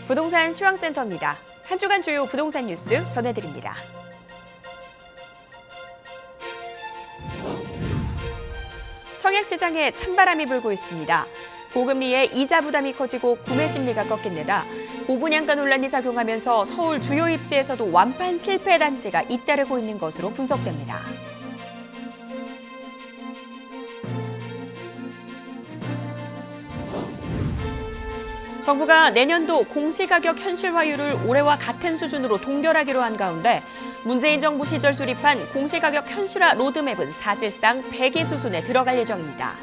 부동산 시황센터입니다. 한 주간 주요 부동산 뉴스 전해드립니다. 청약시장에 찬바람이 불고 있습니다. 고금리에 이자 부담이 커지고 구매 심리가 꺾인 데다 고분양가 논란이 작용하면서 서울 주요 입지에서도 완판 실패 단지가 잇따르고 있는 것으로 분석됩니다. 정부가 내년도 공시가격 현실화율을 올해와 같은 수준으로 동결하기로 한 가운데 문재인 정부 시절 수립한 공시가격 현실화 로드맵은 사실상 폐기 수순에 들어갈 예정입니다.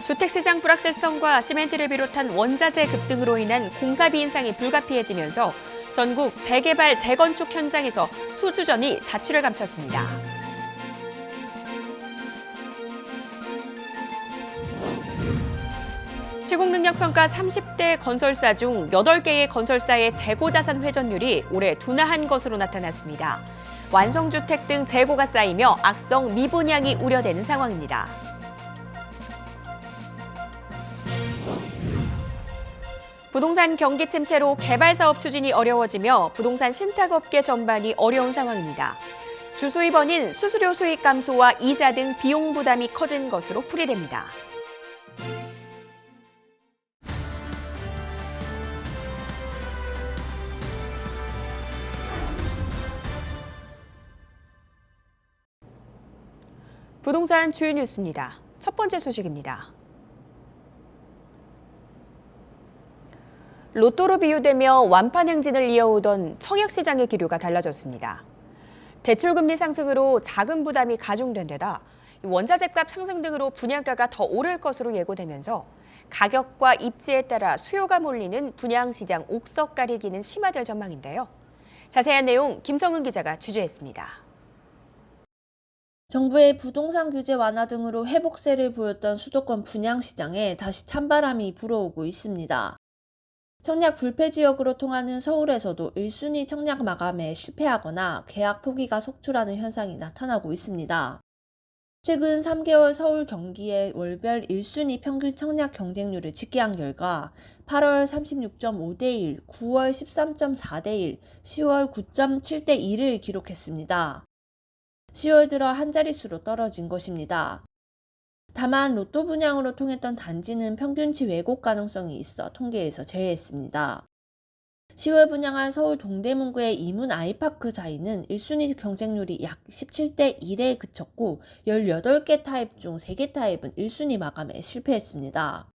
주택시장 불확실성과 시멘트를 비롯한 원자재 급등으로 인한 공사비 인상이 불가피해지면서 전국 재개발, 재건축 현장에서 수주전이 자취를 감췄습니다. 시공능력평가 30대 건설사 중 8개의 건설사의 재고자산 회전율이 올해 둔화한 것으로 나타났습니다. 완성주택 등 재고가 쌓이며 악성 미분양이 우려되는 상황입니다. 부동산 경기 침체로 개발 사업 추진이 어려워지며 부동산 신탁업계 전반이 어려운 상황입니다. 주수입원인 수수료 수익 감소와 이자 등 비용 부담이 커진 것으로 풀이됩니다. 부동산 주요 뉴스입니다. 첫 번째 소식입니다. 로또로 비유되며 완판 행진을 이어오던 청약시장의 기류가 달라졌습니다. 대출금리 상승으로 자금 부담이 가중된 데다 원자재값 상승 등으로 분양가가 더 오를 것으로 예고되면서 가격과 입지에 따라 수요가 몰리는 분양시장 옥석 가리기는 심화될 전망인데요. 자세한 내용 김성은 기자가 취재했습니다. 정부의 부동산 규제 완화 등으로 회복세를 보였던 수도권 분양시장에 다시 찬바람이 불어오고 있습니다. 청약 불패 지역으로 통하는 서울에서도 1순위 청약 마감에 실패하거나 계약 포기가 속출하는 현상이 나타나고 있습니다. 최근 3개월 서울 경기의 월별 1순위 평균 청약 경쟁률을 집계한 결과 8월 36.5대 1, 9월 13.4대 1, 10월 9.7대 2를 기록했습니다. 10월 들어 한 자릿수로 떨어진 것입니다. 다만 로또 분양으로 통했던 단지는 평균치 왜곡 가능성이 있어 통계에서 제외했습니다. 10월 분양한 서울 동대문구의 이문 아이파크 자이는 1순위 경쟁률이 약 17대 1에 그쳤고 18개 타입 중 3개 타입은 1순위 마감에 실패했습니다.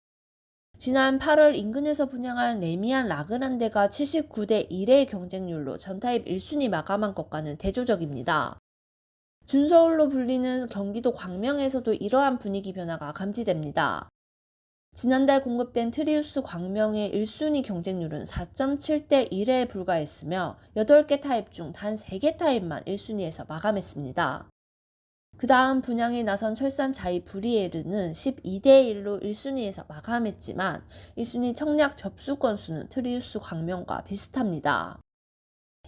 지난 8월 인근에서 분양한 레미안 라그란데가 79대 1의 경쟁률로 전 타입 1순위 마감한 것과는 대조적입니다. 준서울로 불리는 경기도 광명에서도 이러한 분위기 변화가 감지됩니다. 지난달 공급된 트리우스 광명의 1순위 경쟁률은 4.7대 1에 불과했으며 8개 타입 중 단 3개 타입만 1순위에서 마감했습니다. 그 다음 분양에 나선 철산 자이 브리에르는 12대 1로 1순위에서 마감했지만 1순위 청약 접수 건수는 트리우스 광명과 비슷합니다.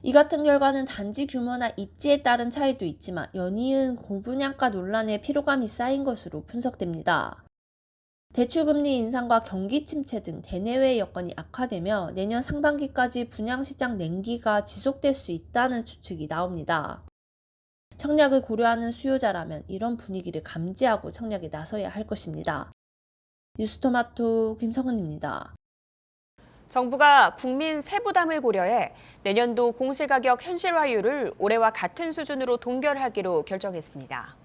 이 같은 결과는 단지 규모나 입지에 따른 차이도 있지만 연이은 고분양가 논란에 피로감이 쌓인 것으로 분석됩니다. 대출금리 인상과 경기 침체 등 대내외 여건이 악화되며 내년 상반기까지 분양시장 냉기가 지속될 수 있다는 추측이 나옵니다. 청약을 고려하는 수요자라면 이런 분위기를 감지하고 청약에 나서야 할 것입니다. 뉴스토마토 김성은입니다. 정부가 국민 세부담을 고려해 내년도 공시가격 현실화율을 올해와 같은 수준으로 동결하기로 결정했습니다.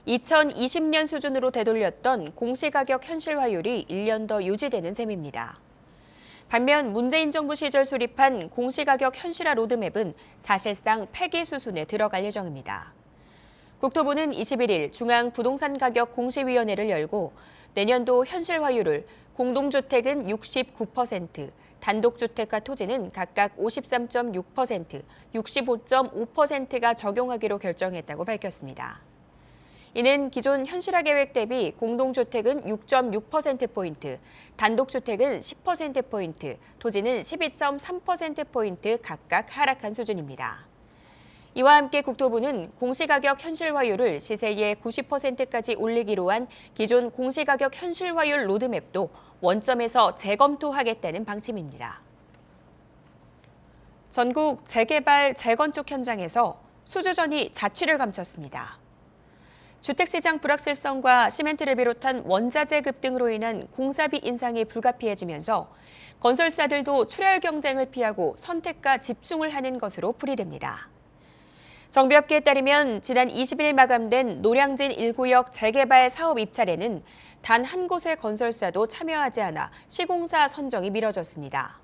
2020년 수준으로 되돌렸던 공시가격 현실화율이 1년 더 유지되는 셈입니다. 반면 문재인 정부 시절 수립한 공시가격 현실화 로드맵은 사실상 폐기 수순에 들어갈 예정입니다. 국토부는 21일 중앙부동산가격 공시위원회를 열고 내년도 현실화율을 공동주택은 69%, 단독주택과 토지는 각각 53.6%, 65.5%가 적용하기로 결정했다고 밝혔습니다. 이는 기존 현실화 계획 대비 공동주택은 6.6%포인트, 단독주택은 10%포인트, 토지는 12.3%포인트 각각 하락한 수준입니다. 이와 함께 국토부는 공시가격 현실화율을 시세의 90%까지 올리기로 한 기존 공시가격 현실화율 로드맵도 원점에서 재검토하겠다는 방침입니다. 전국 재개발, 재건축 현장에서 수주전이 자취를 감췄습니다. 주택시장 불확실성과 시멘트를 비롯한 원자재 급등으로 인한 공사비 인상이 불가피해지면서 건설사들도 출혈 경쟁을 피하고 선택과 집중을 하는 것으로 풀이됩니다. 정비업계에 따르면 지난 20일 마감된 노량진 1구역 재개발 사업 입찰에는 단 한 곳의 건설사도 참여하지 않아 시공사 선정이 미뤄졌습니다.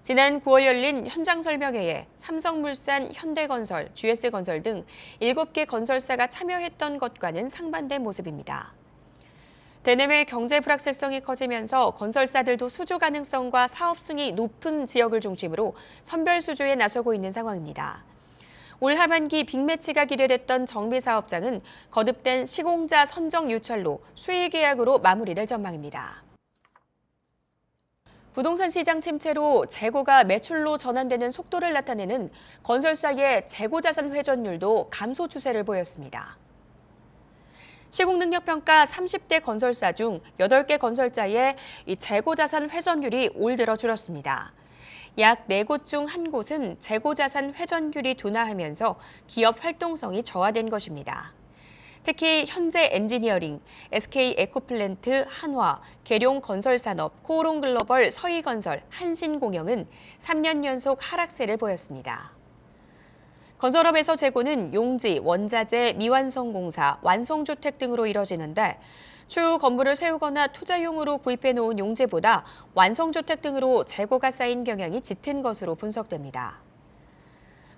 지난 9월 열린 현장 설명회에 삼성물산, 현대건설, GS건설 등 7개 건설사가 참여했던 것과는 상반된 모습입니다. 대내외 경제 불확실성이 커지면서 건설사들도 수주 가능성과 사업 승이 높은 지역을 중심으로 선별 수주에 나서고 있는 상황입니다. 올 하반기 빅매치가 기대됐던 정비사업장은 거듭된 시공자 선정 유찰로 수의 계약으로 마무리될 전망입니다. 부동산 시장 침체로 재고가 매출로 전환되는 속도를 나타내는 건설사의 재고자산 회전율도 감소 추세를 보였습니다. 시공능력평가 30대 건설사 중 8개 건설사의 재고자산 회전율이 올 들어 줄었습니다. 약 4곳 중 1곳은 재고자산 회전율이 둔화하면서 기업 활동성이 저하된 것입니다. 특히 현재 엔지니어링, SK 에코플랜트, 한화, 계룡건설산업, 코오롱글로벌, 서희건설, 한신공영은 3년 연속 하락세를 보였습니다. 건설업에서 재고는 용지, 원자재, 미완성공사, 완성주택 등으로 이뤄지는데 추후 건물을 세우거나 투자용으로 구입해놓은 용지보다 완성주택 등으로 재고가 쌓인 경향이 짙은 것으로 분석됩니다.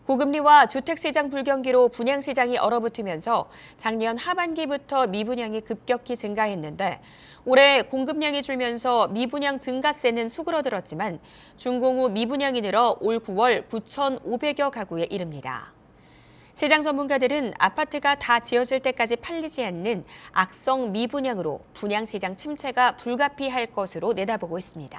고금리와 주택시장 불경기로 분양시장이 얼어붙으면서 작년 하반기부터 미분양이 급격히 증가했는데 올해 공급량이 줄면서 미분양 증가세는 수그러들었지만 준공후 미분양이 늘어 올 9월 9,500여 가구에 이릅니다. 시장 전문가들은 아파트가 다 지어질 때까지 팔리지 않는 악성 미분양으로 분양시장 침체가 불가피할 것으로 내다보고 있습니다.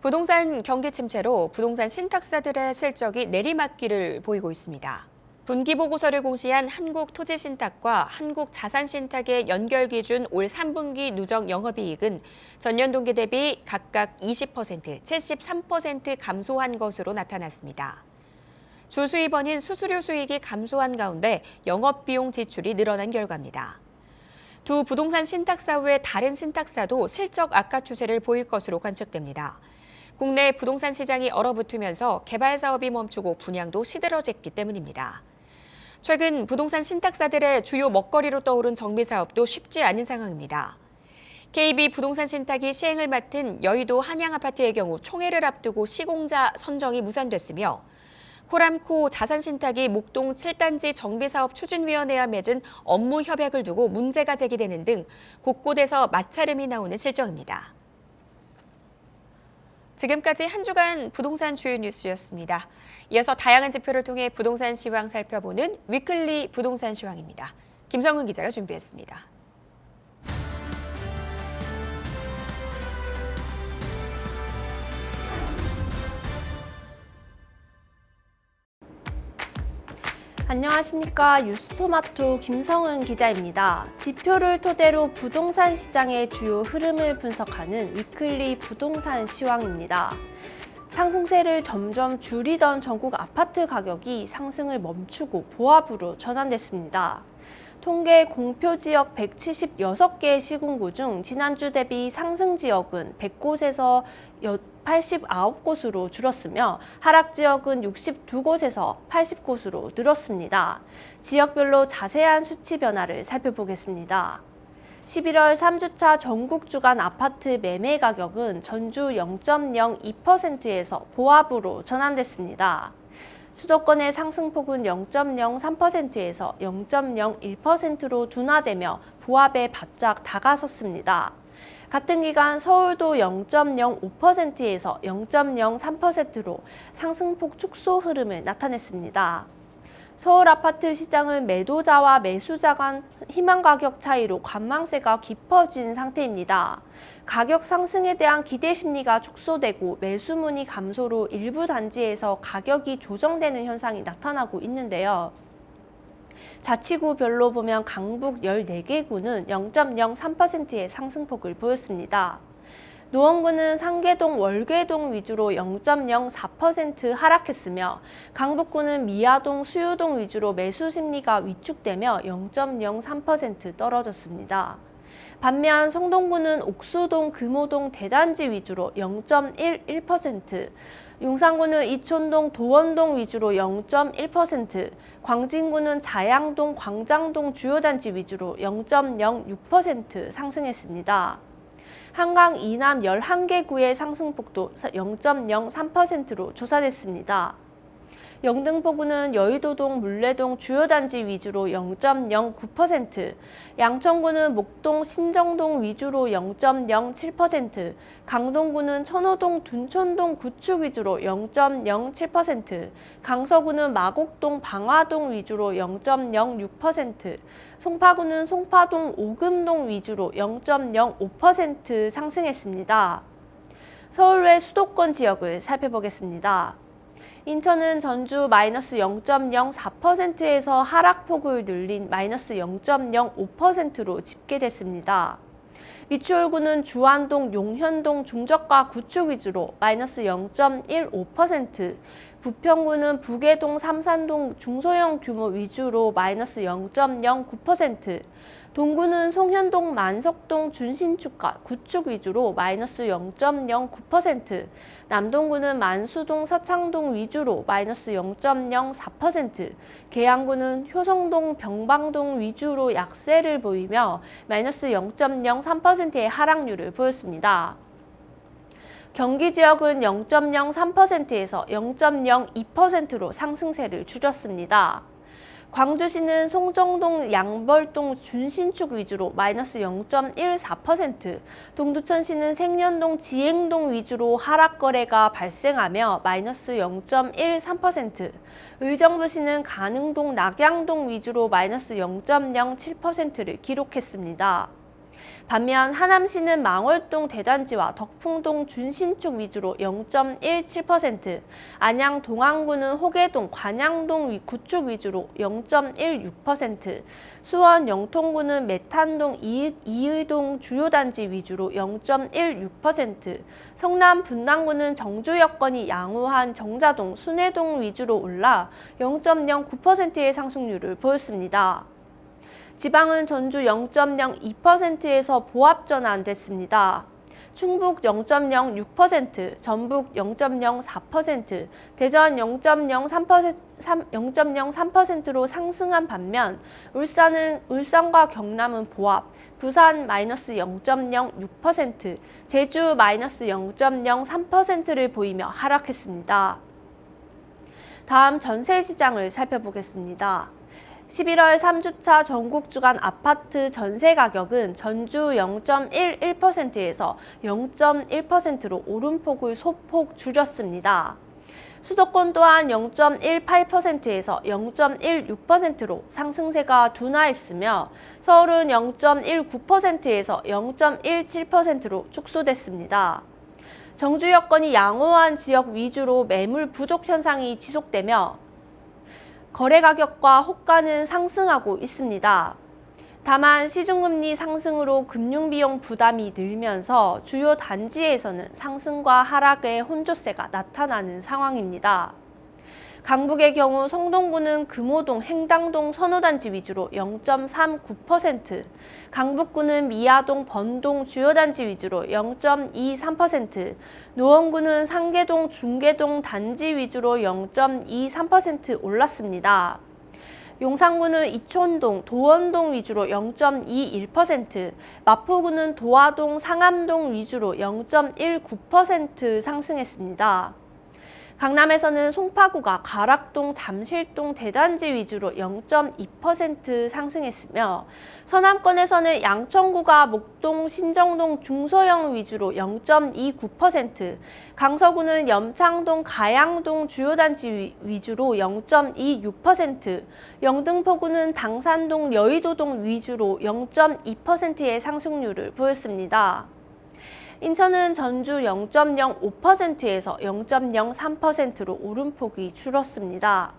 부동산 경기 침체로 부동산 신탁사들의 실적이 내리막길을 보이고 있습니다. 분기보고서를 공시한 한국토지신탁과 한국자산신탁의 연결 기준 올 3분기 누적 영업이익은 전년 동기 대비 각각 20%, 73% 감소한 것으로 나타났습니다. 주수입원인 수수료 수익이 감소한 가운데 영업비용 지출이 늘어난 결과입니다. 두 부동산 신탁사 외 다른 신탁사도 실적 악화 추세를 보일 것으로 관측됩니다. 국내 부동산 시장이 얼어붙으면서 개발 사업이 멈추고 분양도 시들어졌기 때문입니다. 최근 부동산 신탁사들의 주요 먹거리로 떠오른 정비 사업도 쉽지 않은 상황입니다. KB 부동산 신탁이 시행을 맡은 여의도 한양아파트의 경우 총회를 앞두고 시공자 선정이 무산됐으며 코람코 자산신탁이 목동 7단지 정비사업 추진위원회와 맺은 업무 협약을 두고 문제가 제기되는 등 곳곳에서 마찰음이 나오는 실정입니다. 지금까지 한 주간 부동산 주요 뉴스였습니다. 이어서 다양한 지표를 통해 부동산 시황 살펴보는 위클리 부동산 시황입니다. 김성은 기자가 준비했습니다. 안녕하십니까. 뉴스토마토 김성은 기자입니다. 지표를 토대로 부동산 시장의 주요 흐름을 분석하는 위클리 부동산 시황입니다. 상승세를 점점 줄이던 전국 아파트 가격이 상승을 멈추고 보합으로 전환됐습니다. 통계 공표 지역 176개 시군구 중 지난주 대비 상승 지역은 100곳에서 89곳으로 줄었으며 하락 지역은 62곳에서 80곳으로 늘었습니다. 지역별로 자세한 수치 변화를 살펴보겠습니다. 11월 3주차 전국 주간 아파트 매매 가격은 전주 0.02%에서 보합으로 전환됐습니다. 수도권의 상승폭은 0.03%에서 0.01%로 둔화되며 보합에 바짝 다가섰습니다. 같은 기간 서울도 0.05%에서 0.03%로 상승폭 축소 흐름을 나타냈습니다. 서울 아파트 시장은 매도자와 매수자 간 희망 가격 차이로 관망세가 깊어진 상태입니다. 가격 상승에 대한 기대 심리가 축소되고 매수문의 감소로 일부 단지에서 가격이 조정되는 현상이 나타나고 있는데요. 자치구별로 보면 강북 14개 구는 0.03%의 상승폭을 보였습니다. 노원구는 상계동, 월계동 위주로 0.04% 하락했으며 강북구는 미아동, 수유동 위주로 매수 심리가 위축되며 0.03% 떨어졌습니다. 반면 성동구는 옥수동, 금호동, 대단지 위주로 0.11%, 용산구는 이촌동, 도원동 위주로 0.1%, 광진구는 자양동, 광장동 주요 단지 위주로 0.06% 상승했습니다. 한강 이남 11개 구의 상승폭도 0.03%로 조사됐습니다. 영등포구는 여의도동, 물레동 주요 단지 위주로 0.09%, 양천구는 목동, 신정동 위주로 0.07%, 강동구는 천호동, 둔촌동 구축 위주로 0.07%, 강서구는 마곡동, 방화동 위주로 0.06%, 송파구는 송파동, 오금동 위주로 0.05% 상승했습니다. 서울 외 수도권 지역을 살펴보겠습니다. 인천은 전주 마이너스 0.04%에서 하락폭을 늘린 마이너스 0.05%로 집계됐습니다. 미추홀구는 주안동, 용현동 중저가 구축 위주로 마이너스 0.15%, 부평구는 부계동, 삼산동 중소형 규모 위주로 마이너스 0.09%, 동구는 송현동, 만석동 준신축가 구축 위주로 마이너스 0.09%, 남동구는 만수동, 서창동 위주로 마이너스 0.04%, 계양구는 효성동, 병방동 위주로 약세를 보이며 마이너스 0.03%의 하락률을 보였습니다. 경기 지역은 0.03%에서 0.02%로 상승세를 줄였습니다. 광주시는 송정동, 양벌동 준신축 위주로 마이너스 0.14%, 동두천시는 생년동, 지행동 위주로 하락 거래가 발생하며 마이너스 0.13%, 의정부시는 가능동, 낙양동 위주로 마이너스 0.07%를 기록했습니다. 반면 하남시는 망월동 대단지와 덕풍동 준신축 위주로 0.17%, 안양 동안구는 호계동, 관양동 구축 위주로 0.16%, 수원 영통구는 메탄동, 이의동 주요 단지 위주로 0.16%, 성남 분당구는 정주 여건이 양호한 정자동, 순회동 위주로 올라 0.09%의 상승률을 보였습니다. 지방은 전주 0.02%에서 보합 전환됐습니다. 충북 0.06%, 전북 0.04%, 대전 0.03%로 상승한 반면 울산과 경남은 보합, 부산 마이너스 0.06%, 제주 마이너스 0.03%를 보이며 하락했습니다. 다음 전세 시장을 살펴보겠습니다. 11월 3주차 전국 주간 아파트 전세 가격은 전주 0.11%에서 0.1%로 오름폭을 소폭 줄였습니다. 수도권 또한 0.18%에서 0.16%로 상승세가 둔화했으며 서울은 0.19%에서 0.17%로 축소됐습니다. 정주 여건이 양호한 지역 위주로 매물 부족 현상이 지속되며 거래 가격과 호가는 상승하고 있습니다. 다만 시중금리 상승으로 금융비용 부담이 늘면서 주요 단지에서는 상승과 하락의 혼조세가 나타나는 상황입니다. 강북의 경우 성동구는 금호동, 행당동 선호단지 위주로 0.39%, 강북구는 미아동, 번동 주요 단지 위주로 0.23%, 노원구는 상계동, 중계동 단지 위주로 0.23% 올랐습니다. 용산구는 이촌동, 도원동 위주로 0.21%, 마포구는 도화동, 상암동 위주로 0.19% 상승했습니다. 강남에서는 송파구가 가락동, 잠실동 대단지 위주로 0.2% 상승했으며 서남권에서는 양천구가 목동, 신정동 중소형 위주로 0.29%, 강서구는 염창동, 가양동 주요 단지 위주로 0.26%, 영등포구는 당산동, 여의도동 위주로 0.2%의 상승률을 보였습니다. 인천은 전주 0.05%에서 0.03%로 오름폭이 줄었습니다.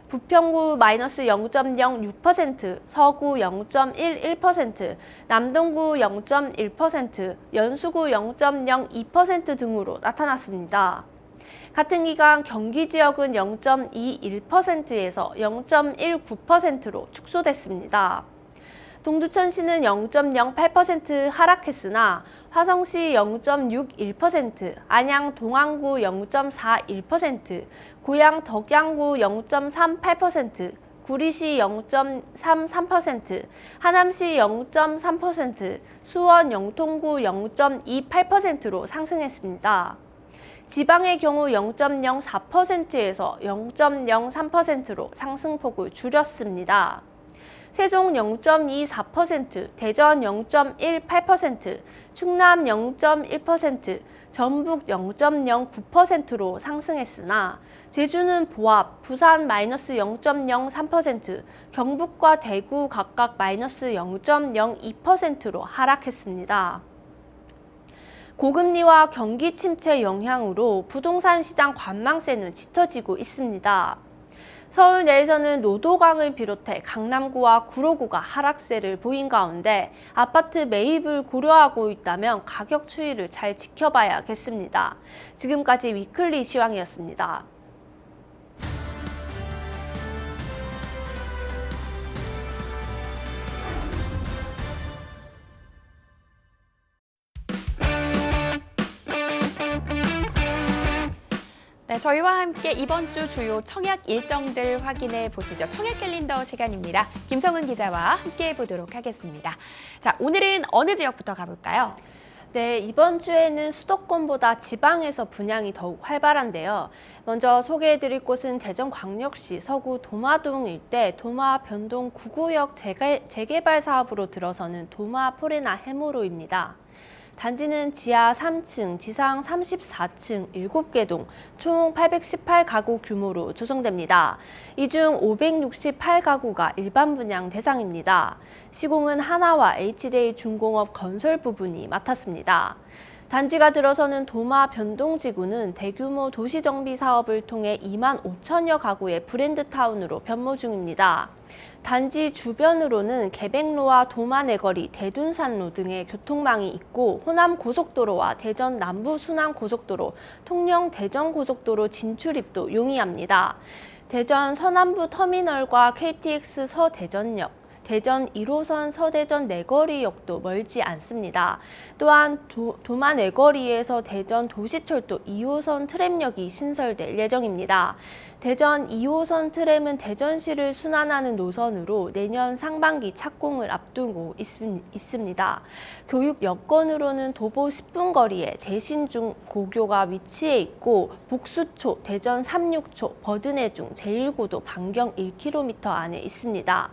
부평구 마이너스 0.06%, 서구 0.11%, 남동구 0.1%, 연수구 0.02% 등으로 나타났습니다. 같은 기간 경기 지역은 0.21%에서 0.19%로 축소됐습니다. 동두천시는 0.08% 하락했으나 화성시 0.61%, 안양 동안구 0.41%, 고양 덕양구 0.38%, 구리시 0.33%, 하남시 0.3%, 수원 영통구 0.28%로 상승했습니다. 지방의 경우 0.04%에서 0.03%로 상승폭을 줄였습니다. 세종 0.24%, 대전 0.18%, 충남 0.1%, 전북 0.09%로 상승했으나 제주는 보합, 부산 마이너스 0.03%, 경북과 대구 각각 마이너스 0.02%로 하락했습니다. 고금리와 경기 침체 영향으로 부동산 시장 관망세는 짙어지고 있습니다. 서울 내에서는 노도강을 비롯해 강남구와 구로구가 하락세를 보인 가운데 아파트 매입을 고려하고 있다면 가격 추이를 잘 지켜봐야겠습니다. 지금까지 위클리 시황이었습니다. 네, 저희와 함께 이번 주 주요 청약 일정들 확인해 보시죠. 청약 캘린더 시간입니다. 김성은 기자와 함께 보도록 하겠습니다. 자, 오늘은 어느 지역부터 가볼까요? 네, 이번 주에는 수도권보다 지방에서 분양이 더욱 활발한데요. 먼저 소개해드릴 곳은 대전광역시 서구 도마동 일대 도마 변동 9구역 재개발 사업으로 들어서는 도마 포레나 해무로입니다. 단지는 지하 3층, 지상 34층 7개 동, 총 818가구 규모로 조성됩니다. 이 중 568가구가 일반 분양 대상입니다. 시공은 하나와 HJ 중공업 건설 부분이 맡았습니다. 단지가 들어서는 도마 변동지구는 대규모 도시정비 사업을 통해 2만 5천여 가구의 브랜드타운으로 변모 중입니다. 단지 주변으로는 개백로와 도마내거리, 대둔산로 등의 교통망이 있고 호남고속도로와 대전 남부순환고속도로, 통영 대전고속도로 진출입도 용이합니다. 대전 서남부 터미널과 KTX 서대전역, 대전 1호선 서대전 내거리역도 멀지 않습니다. 또한 도마 내거리에서 대전 도시철도 2호선 트램역이 신설될 예정입니다. 대전 2호선 트램은 대전시를 순환하는 노선으로 내년 상반기 착공을 앞두고 있습니다. 교육 여건으로는 도보 10분 거리에 대신중 고교가 위치해 있고 복수초, 대전 삼육초, 버드내중, 제1고도 반경 1km 안에 있습니다.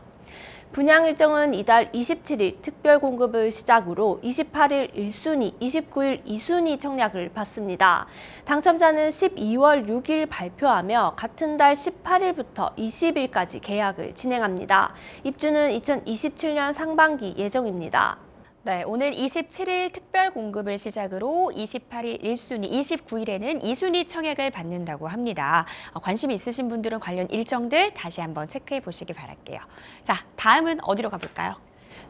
분양 일정은 이달 27일 특별 공급을 시작으로 28일 1순위, 29일 2순위 청약을 받습니다. 당첨자는 12월 6일 발표하며 같은 달 18일부터 20일까지 계약을 진행합니다. 입주는 2027년 상반기 예정입니다. 네, 오늘 27일 특별 공급을 시작으로 28일 1순위, 29일에는 2순위 청약을 받는다고 합니다. 관심 있으신 분들은 관련 일정들 다시 한번 체크해 보시기 바랄게요. 자, 다음은 어디로 가볼까요?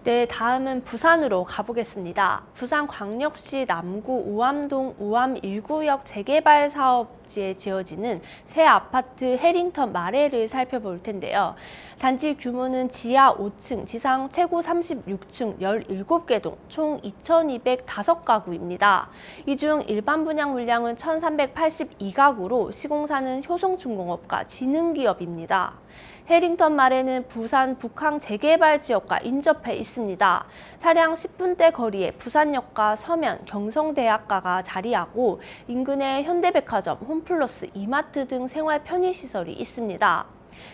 네, 다음은 부산으로 가보겠습니다. 부산광역시 남구 우암동 우암 1구역 재개발 사업지에 지어지는 새 아파트 해링턴 마레를 살펴볼 텐데요. 단지 규모는 지하 5층, 지상 최고 36층 17개 동, 총 2,205가구입니다. 이 중 일반 분양 물량은 1,382가구로 시공사는 효성중공업과 지능기업입니다. 해링턴 마레는 부산 북항 재개발 지역과 인접해 있습니다. 차량 10분대 거리에 부산역과 서면, 경성대학가가 자리하고 인근에 현대백화점, 홈플러스, 이마트 등 생활 편의시설이 있습니다.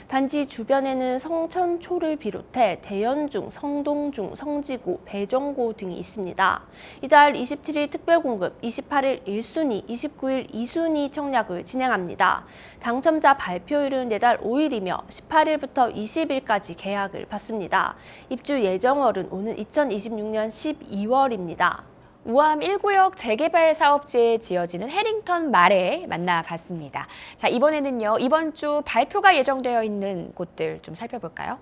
단지 주변에는 성천초를 비롯해 대연중, 성동중, 성지고, 배정고 등이 있습니다. 이달 27일 특별공급, 28일 1순위, 29일 2순위 청약을 진행합니다. 당첨자 발표일은 내달 5일이며 18일부터 20일까지 계약을 받습니다. 입주 예정월은 오는 2026년 12월입니다. 우암 1구역 재개발 사업지에 지어지는 해링턴 말에 만나봤습니다. 자, 이번에는요, 이번 주 발표가 예정되어 있는 곳들 좀 살펴볼까요?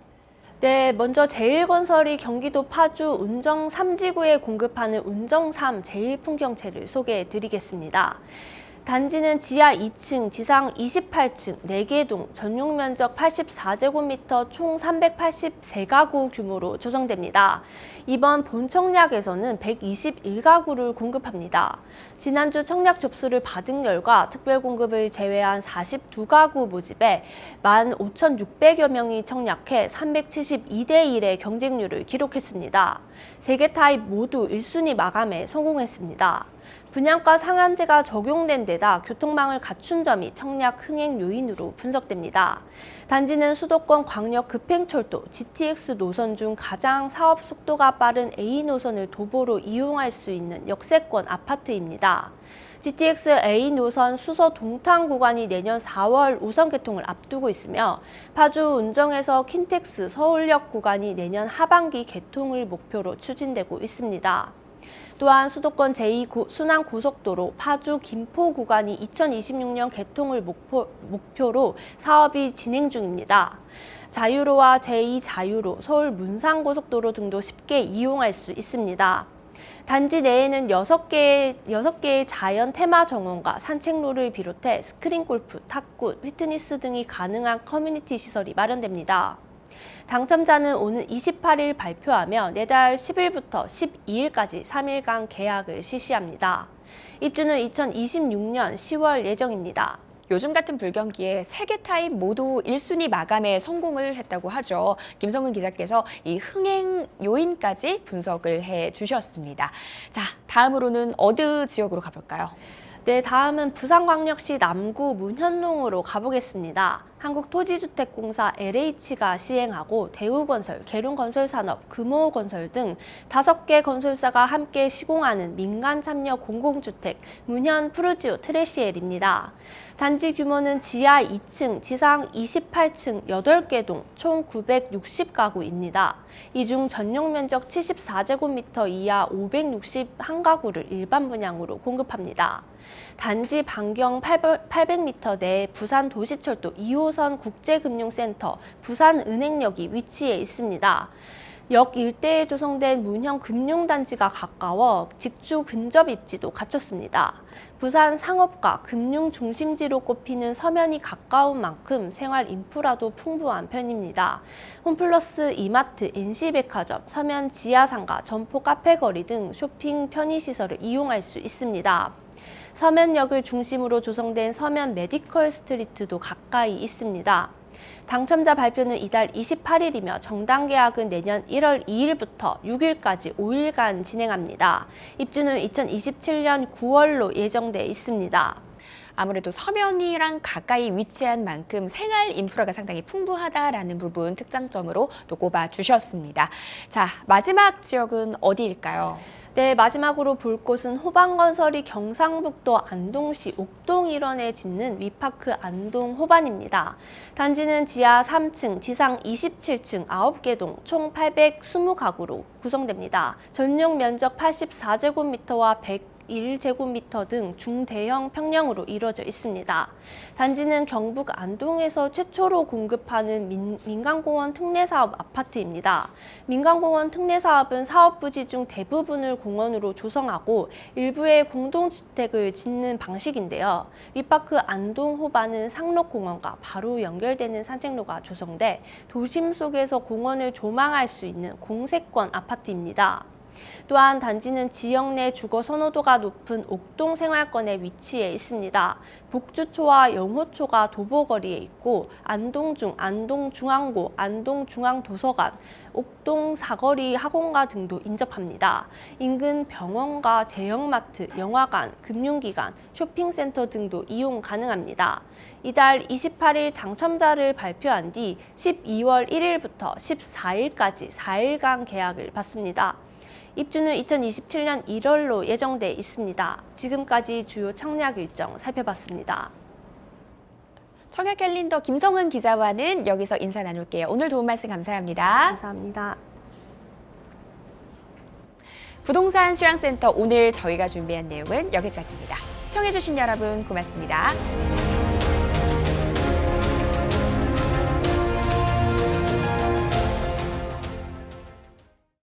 네, 먼저 제일건설이 경기도 파주 운정 3지구에 공급하는 운정 3 제1풍경채를 소개해 드리겠습니다. 단지는 지하 2층, 지상 28층, 4개 동, 전용 면적 84제곱미터 총 383가구 규모로 조성됩니다. 이번 본 청약에서는 121가구를 공급합니다. 지난주 청약 접수를 받은 결과 특별 공급을 제외한 42가구 모집에 15,600여 명이 청약해 372대1의 경쟁률을 기록했습니다. 3개 타입 모두 1순위 마감에 성공했습니다. 분양가 상한제가 적용된 데다 교통망을 갖춘 점이 청약 흥행 요인으로 분석됩니다. 단지는 수도권 광역 급행철도 GTX 노선 중 가장 사업 속도가 빠른 A 노선을 도보로 이용할 수 있는 역세권 아파트입니다. GTX A 노선 수서 동탄 구간이 내년 4월 우선 개통을 앞두고 있으며 파주 운정에서 킨텍스 서울역 구간이 내년 하반기 개통을 목표로 추진되고 있습니다. 또한 수도권 제2순환고속도로 파주 김포 구간이 2026년 개통을 목표로 사업이 진행 중입니다. 자유로와 제2자유로, 서울 문산고속도로 등도 쉽게 이용할 수 있습니다. 단지 내에는 6개의 자연 테마 정원과 산책로를 비롯해 스크린 골프, 탁구, 피트니스 등이 가능한 커뮤니티 시설이 마련됩니다. 당첨자는 오는 28일 발표하며 내달 10일부터 12일까지 3일간 계약을 실시합니다. 입주는 2026년 10월 예정입니다. 요즘 같은 불경기에 3개 타입 모두 1순위 마감에 성공을 했다고 하죠. 김성근 기자께서 이 흥행 요인까지 분석을 해주셨습니다. 자, 다음으로는 어느 지역으로 가볼까요? 네, 다음은 부산광역시 남구 문현동으로 가보겠습니다. 한국토지주택공사 LH가 시행하고 대우건설, 계룡건설산업, 금호건설 등 5개 건설사가 함께 시공하는 민간 참여 공공주택 문현 푸르지오 트레시엘입니다. 단지 규모는 지하 2층, 지상 28층 8개 동, 총 960가구입니다. 이 중 전용 면적 74제곱미터 이하 561가구를 일반 분양으로 공급합니다. 단지 반경 800m 내 부산 도시철도 2호선 국제금융센터 부산은행역이 위치해 있습니다. 역 일대에 조성된 문형 금융단지가 가까워 직주 근접 입지도 갖췄습니다. 부산 상업과 금융 중심지로 꼽히는 서면이 가까운 만큼 생활 인프라도 풍부한 편입니다. 홈플러스, 이마트, NC백화점, 서면 지하상가, 점포 카페거리 등 쇼핑 편의시설을 이용할 수 있습니다. 서면역을 중심으로 조성된 서면 메디컬 스트리트도 가까이 있습니다. 당첨자 발표는 이달 28일이며 정당 계약은 내년 1월 2일부터 6일까지 5일간 진행합니다. 입주는 2027년 9월로 예정돼 있습니다. 아무래도 서면이랑 가까이 위치한 만큼 생활 인프라가 상당히 풍부하다라는 부분 특장점으로 또 꼽아주셨습니다. 자, 마지막 지역은 어디일까요? 네, 마지막으로 볼 곳은 호반건설이 경상북도 안동시 옥동 일원에 짓는 위파크 안동 호반입니다. 단지는 지하 3층, 지상 27층 9개 동, 총 820가구로 구성됩니다. 전용 면적 84제곱미터와 101제곱미터 등 중대형 평형으로 이루어져 있습니다. 단지는 경북 안동에서 최초로 공급하는 민간공원 특례사업 아파트입니다. 민간공원 특례사업은 사업 부지 중 대부분을 공원으로 조성하고 일부의 공동주택을 짓는 방식인데요. 위파크 안동 호반은 상록공원과 바로 연결되는 산책로가 조성돼 도심 속에서 공원을 조망할 수 있는 공세권 아파트입니다. 또한 단지는 지역 내 주거 선호도가 높은 옥동 생활권에 위치해 있습니다. 복주초와 영호초가 도보거리에 있고 안동중, 안동중앙고, 안동중앙도서관, 옥동 사거리 학원가 등도 인접합니다. 인근 병원과 대형마트, 영화관, 금융기관, 쇼핑센터 등도 이용 가능합니다. 이달 28일 당첨자를 발표한 뒤 12월 1일부터 14일까지 4일간 계약을 받습니다. 입주는 2027년 1월로 예정돼 있습니다. 지금까지 주요 청약 일정 살펴봤습니다. 청약 캘린더 김성은 기자와는 여기서 인사 나눌게요. 오늘 도움 말씀 감사합니다. 감사합니다. 부동산 수양센터 오늘 저희가 준비한 내용은 여기까지입니다. 시청해주신 여러분 고맙습니다.